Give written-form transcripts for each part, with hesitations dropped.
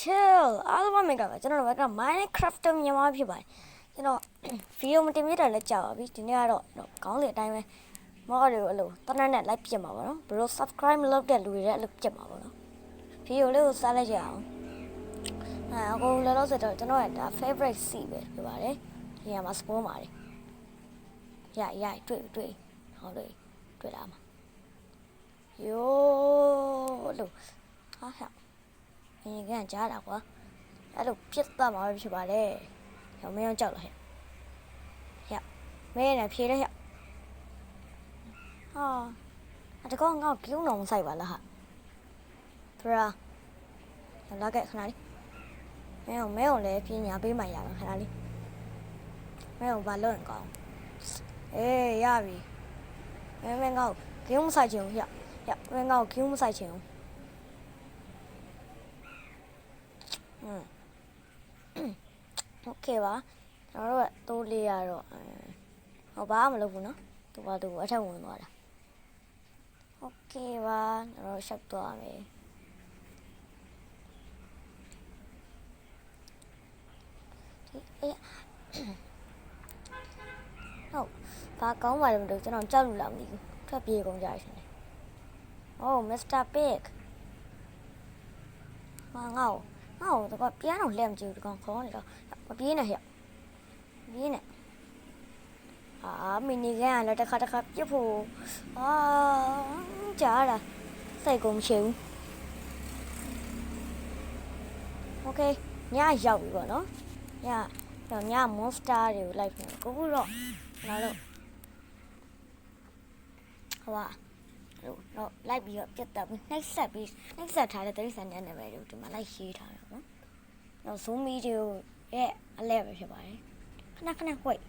chill အားလုံးမင်္ဂလာပါကျွန်တော်တို့က Minecraft မြန်မာဖြစ်ပါတယ်ကျွန်တော်ဗီဒီယိုမတင်ပြတာလည်းကြာပါပြီဒီနေ့ကတော့ခေါင်းစဉ်အတိုင်းပဲမော်တွေကိုအဲ့လိုတနက်နဲ့ like ပြစ်မှာပါနော်ဘယ်လို subscribe မလုပ်တဲ့လူတွေလည်းအဲ့လိုပြစ်မှာပါနော်ဗီဒီယိုလေးကိုစားလိုက်ကြအောင်အခုလောလောဆယ်တော့ကျွန်တော်ရဲ့ဒါ favorite sea ပဲဖြစ်ပါတယ်ဒီမှာ spawn ပါတယ်ရတွေ့ဟောတွေ့လာမှာယိုးလို့ဟာဟဲ့你看家的话，那都皮子嘛去吧嘞，有没有叫了嘿？呀，没人皮了呀。啊，这个我叫农赛完了哈，是啊，那个看哪里？没有嘞，皮伢被买呀，看哪里？没有把人搞，哎呀比，没搞，给我们赛情呀，没搞给我们赛情。OK ပါကျွန်တော်တို့ကတိုးလေးရတော့ဟောဘာမှမလုပ်ဘူးနော်သူကသူအထက်ဝင်သွားတာ OK ပါကျွန်တော်ရှောက်သွားမယ်ဟုတ်ဘာကောင်းပါလဲမလို့ကျွန်တော်ကြောက်လို့လာမသိဘူးထွက်ပြေးကုန်ကြရှင်Oh Mr. Pig ငါ့တော့ပြန်တော့လက်မကြည့်ဘူးဒီကောင်ခေါင်းနေတော့မပြေးနဲ့ဟဲ့ပြေးနဲ့မီနီကန်လည်းတစ်ခါပြစ်ဖို့ကြားလာစိတ်ကုန်ချင်ဘူး OK ညရောက်ပြီပေါ့နော်ည monster တွေကိုလိုက်ပြန်ကိုခုတော့လာလို့ဟိုတော့လိုက်ပြီးတော့ပြတ်တက်ပြီးနှိပ်ဆက်ထားတဲ့တိရစ္ဆာန်တဲ့နာမည်တွေကိုဒီမှာလိုက်ရေးထားတယ်နော်တော့ zoom မီတွေကိုရဲ့အလဲပဲဖြစ်ပါတယ်ခဏဝိတ်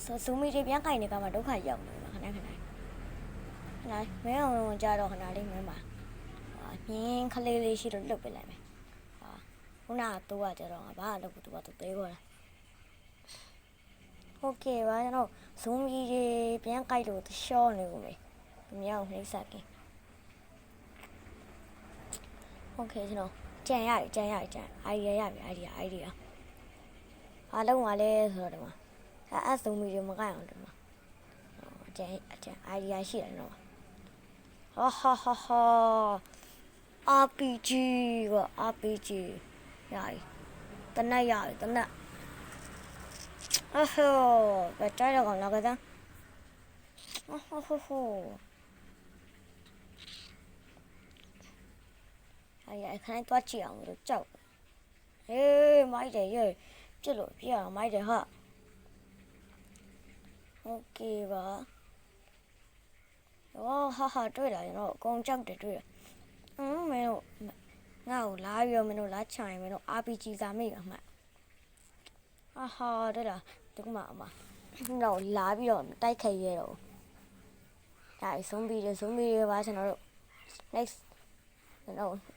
ဆို zoom မီတွေပြန်ကြိုင်နေကမှဒုက္ခရောက်နေပါခဏမဲအောင်ကြတော့ခဏလေးမဲမှာမြင်းခလေးရှိတော့လွတ်ပြလိုက်မယ်ခုနကတော့ကကြတော့ဘာလို့သူကသေးခေါ်တာ OK ပါကျွန်တော် zoom မီတွေပြန်ကြိုက်လို့ရှော့နေဦးမယ်မြောက်နှိမ့်ဆက်ကင်း OK ကျွန်တော်ကြံရပြီ idea ရပြီ idea အားလုံးကလည်းဆိုတော့ဒီမှာအဲ့ဆုံးမီတွေမကိုက်အောင်ဒီမှာကြံ idea ရှိတယ်နော်ဟာ RPG က RPG ရပြီတနက်ရပြီတနက်ဘယ်တိုက်တော့ကောင်လာကြတဲ့အခန်းသွားကြည့်အောင်လို့ကြောက်မိုက်တယ်ပြစ်လို့ပြရမိုက်တယ်ဟာโอเคပါဟာတွေ့လာရင်တော့အကုန်ကြောက်တယ်တွေ့မင်းတို့ငါ့ကိုလာပြီးတော့မင်းတို့လာချင်မင်းတို့ RPG စာမိပါမှဟာတွေ့လားဒီကမှာတော့လာပြီးတော့တိုက်ခိုက်ရတော့ဒါဇွန်ဘီတွေပါကျွန်တော်တို့ next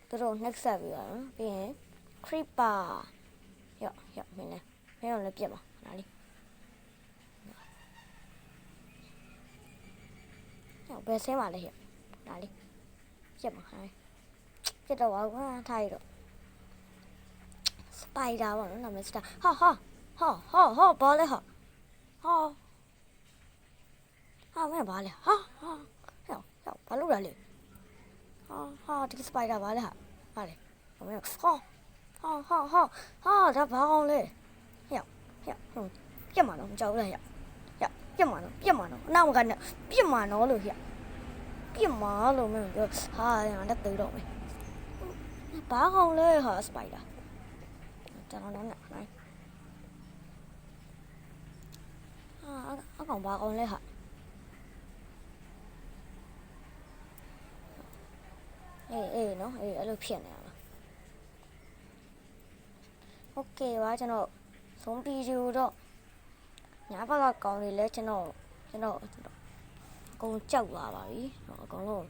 သူတို့ next ဆက်ပြီးတော့ပြီးရင် creeper ရောက်မင်းလည်းပြတ်ပါနားလေးဘယ်ဆင်းပါလဲနားလေးပြတ်ပါဟိုင်းပြတ်တော့ကွာထားရတော့ spider ပေါ့နော်နာမည်စတာဟာဘာလဲဟာမင်းဘာလဲဘာလုပ်ရလဲဒီ spider ဘာလဲဟာလေမင်းဒါဘာအောင်လဲပြတ်မှာတော့မကြောက်လဲပြတ်မှာတော့အနောက်ကနေပြတ်မှာတော့လို့ပြတ်မှာလို့မင်းပြောငါတက်သေးတော့မယ်ဘာအောင်လဲဟာ spider ကျွန်တော်တော့နိုင်အကောင်ဘာအောင်လဲဟာနော်အဲ့လိုဖြစ်နေရမှာ OK ပါကျွန်တော်ဆုံးပြီးတော့ညာဘက်ကကောင်းနေလဲကျွန်တော်အကုန်ကြောက်သွားပါပြီအကုန်လုံး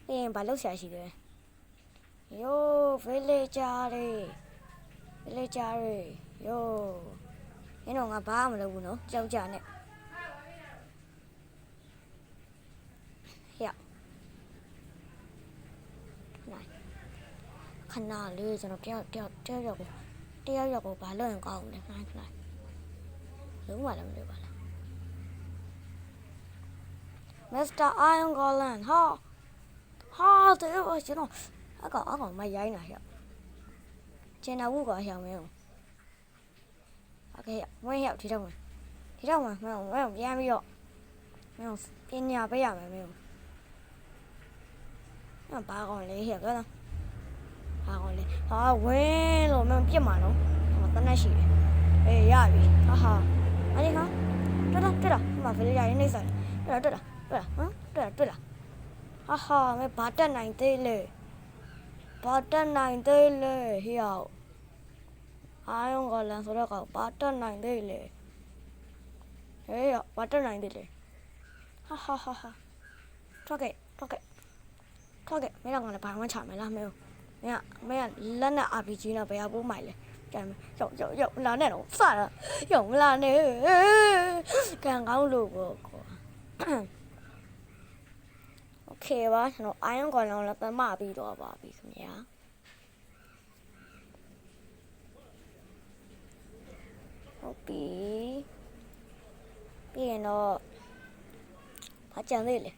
ပြီးရင်ဘာလုပ်ဆရာရှိလဲvillager တွေမင်းတို့ငါဘာမှမလုပ်ဘူးနော်ကြောက်ကြနဲ့ ခဏလေးကျွန်တော်တယောက်ကိုဘာလို့ရင်ကောင်းလဲခဏလုံးဝလည်းမလုပ်ပါလားမစ္စတာအိုင်ဂေါလန်ဟာတဲ့ကျွန်တော်အကောင်မရိုင်းတာဟဲ့ကျန်တာဘူးကွာဟဲ့မင်းโอเคဝင်ရောက်ဒီတော့ဝင်မင်းပြန်ပြီးတော့မင်းပညာပေးရမယ်မင်းဘာကောင်လဲဟဲ့ကွာဘာကောင်လဲဟာဝင်းလို့မင်းပြစ်မှာနော်တနက်ရှိတယ်အေးရပြီဟာအဲ့ဒီဟာတွေ့လားဒီမှာဖေးရရင်နေဆိုင်တွေ့လားဟမ်တွေ့လားဟာမင်းဘာတက်နိုင်သေးလဲဟေ့ရောက်အာယုံကလန်ဆိုတော့ဘာတက်နိုင်သေးလဲဟေးရောက်ဘာတက်နိုင်သေးလဲဟာထွက်ခဲ့မင်းကလည်းဘာမှချမယ်လားမင်းလက်နဲ့ RPG နဲ့ဘယ်ပိုးမိုက်လဲကဲရောက်လာနဲ့တော့စတာရောက်မလာနဲ့ကန်ကောင်းလို့ကိုโอเคပါကျွန်တော်အာယုံကလန်လည်းတမပြီးတော့ပါပြီခင်ဗျာဟုတ်ပြီပြီးရင်တော့ဘာကြံသေးလဲ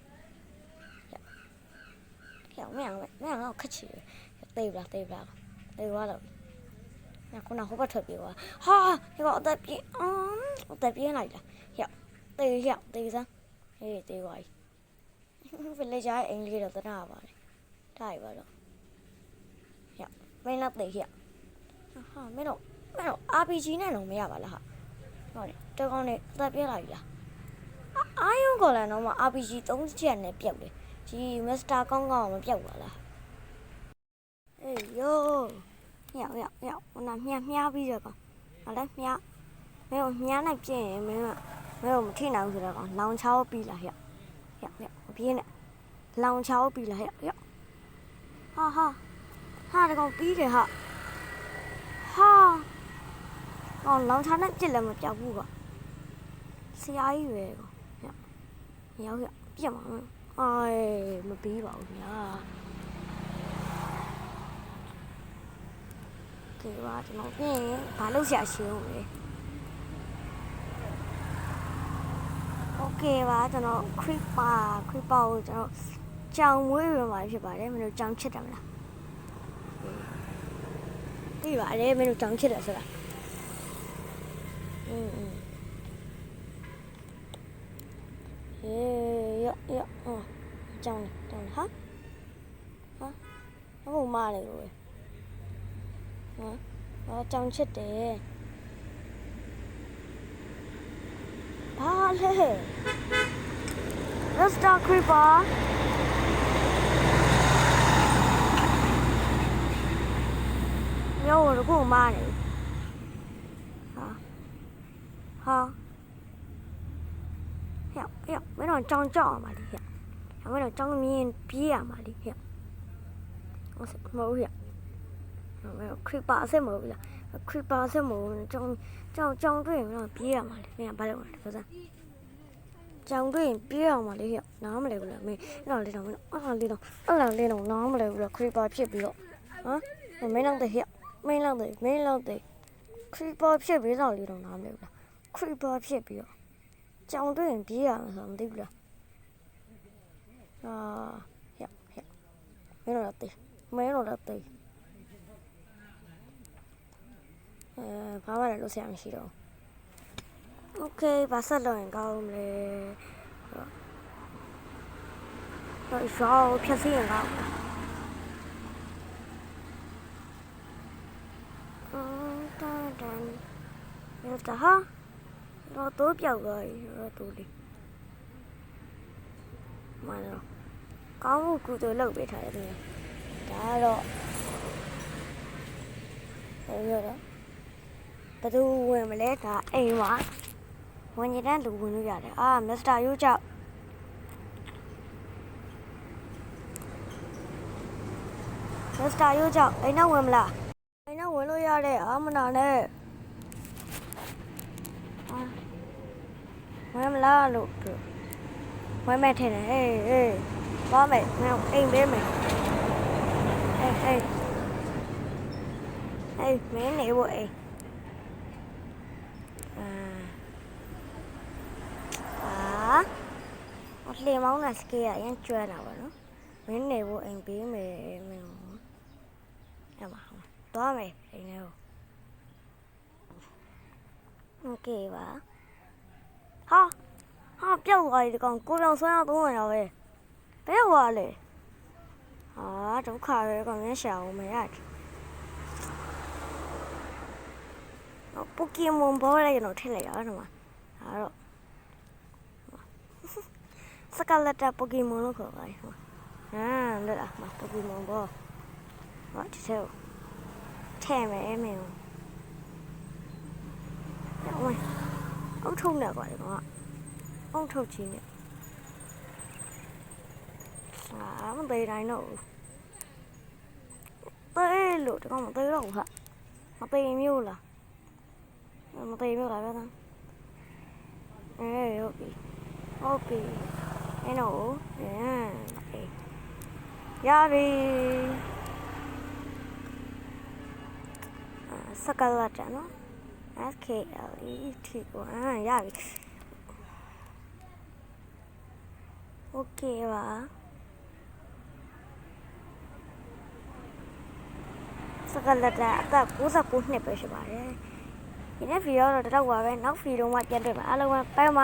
ရောက်မင်းတော့ခက်ချီတေးပါတေးသွားတော့ခုနဟိုဘက်ထွက်ပြေးသွားဟာဒီကအသက်ပြေးလိုက်တာရောက်တေးစမ်းဟေးတေးသွားပြီဗလေဂျာအင်္ဂလိပ်တော့တနာပါလေထားပါတော့ရောက်မင်းတော့တေးရောက်ဟာမင်းတော့ RPG နဲ့တော့မရပါလားဟာဟုတ်တယ်တကောင်းနဲ့အသက်ပြေးလိုက်ပြီလားအာယုံကလည်းတော့မှ RPG 3ချက်နဲ့ပြုတ်တယ်ဒီမစ္စတာကောင်းမပြုတ်ပါလားအေးယိုရောက်ဟိုနာမြားပြီးတော့ကောင်ဟာလဲမြားမင်းမြားနိုင်ပြင်းရင်မင်းမထိနိုင်ဘူးဆိုတော့ကောင်လောင်ချောင်းပြီးလားရောက်မပြေးနဲ့လောင်ချောင်းပြီးလားရောက်ဟာတကောင်ပြီးတယ်ဟာလောင်ချောင်းနဲ့ပြစ်လည်းမပြောက်ဘူးကွာဆရာကြီးပဲကွာရောက်ပြစ်မှာမပြီးပါဘူးညာဒီကကျွန်တော်ပြင်ဘာလို့ဆရာရှင်းဦးလဲโอเคပါကျွန်တော် creeper ကိုကျွန်တော်ကြောင်မွေးရမှာဖြစ်ပါတယ်မင်းတို့ကြောင်ချစ်တယ်မလားသိပါတယ်မင်းတို့ကြောင်ချစ်တယ်ဆိုတာကြောင်ဟာဘုမလေးကိုကြောင်ချစ်တယ်ဘာလဲ Mr. Creeper မျိုးကိုကိုမနေဟာမင်းတို့ကြောင်ကြောက်အောင်ပါလေမင်းတို့ကြောင်မြင်ပြေးရမှာလေမဟုတ်ရခရစ်ပါအဆက်မဟုတ်လားခရစ်ပါဆက်မဟုတ်ကြောင်တွေ့ရင်ပြေးရမှာလေမင်းဘာလို့လဲပြောစမ်းကြောင်တွေ့ရင်ပြေးရမှာလေနားမလဲဘူးလားမင်းအဲ့တော့လေတော့နားမလဲဘူးလားခရစ်ပါဖြစ်ပြီးတော့မင်းလောက်တဲ့ခရစ်ပါဖြစ်ပြီးတော့လေတော့နားမလဲဘူးလားခရစ်ပါဖြစ်ပြီးတော့ကြောင်တွေ့ရင်ပြေးရမှာဆိုမသိဘူးလားမင်းတို့တေးဘာမှလည်းလုပ်ဆရာမရှိတော့โอเคဘာဆက်လုပ်ရင်ကောင်းမလဲတော့ရောဖြတ်စီရင်ကောင်းမြို့တာဟာတော့ပြောက်သွားပြီတော့လေမနော်ကောင်းမှုကုသိုလ်လုပ်ပေးထားတယ်ဒါတော့ဘယ်လိုလဲဘယ်သူဝင်မလဲဒါအိမ်ပါဝင်ရတဲ့လူဝင်လို့ရတယ်မစ္စတာယူကြောက်အိမ်နောက်ဝင်မလားအိမ်နောက်ဝင်လို့ရတယ်မနာနဲ့ဝင်မလားလို့ဝင်မဲ့ထင်တယ်သွားမယ်ငါအိမ်ပေးမယ် Ê, mẹ này bụi. Đó. Một ly máu là kia anh chưa nào đó. Mẹ này bụi anh bí mẹ em mà không. Đó mày, anh nào. Ok bà. Ha. Ha, biết rồi thì còn cô đang xuống đúng rồi nào về. Biết rồi liền. À, chỗ khai còn cái sẹo mày à. Pokemon ball này nó thế này đó mà. Đó. Scarlet Pokemon nó khổ vậy. À, được à, mà Pokemon ball. Gọi thì sao? Thèm mẹ em mèo. Ôi. Ông thun được gọi đó. Ông thun chỉ nè. À,มันตีได้เนอะตีหลุดก็มันตีหรอกฮะมันตีมิวล่ะมันตีมิวอะไรก็ได้เอ้ยโอเคโอเคไอ้หนูเนี่ยโอเคยาดีสกัดละจ้ะเนาะ S K L E T ก็ยาดีโอเคว่ะสกัดละจ้ะแต่กูสักกูเนี่ยไปใช่ป่ะเนี่ยทีนี้ฟีโร่เราจะต้องว่าไปนักฟีโร่มาเจอเดี๋ยวมาเอาลงมาไปไหม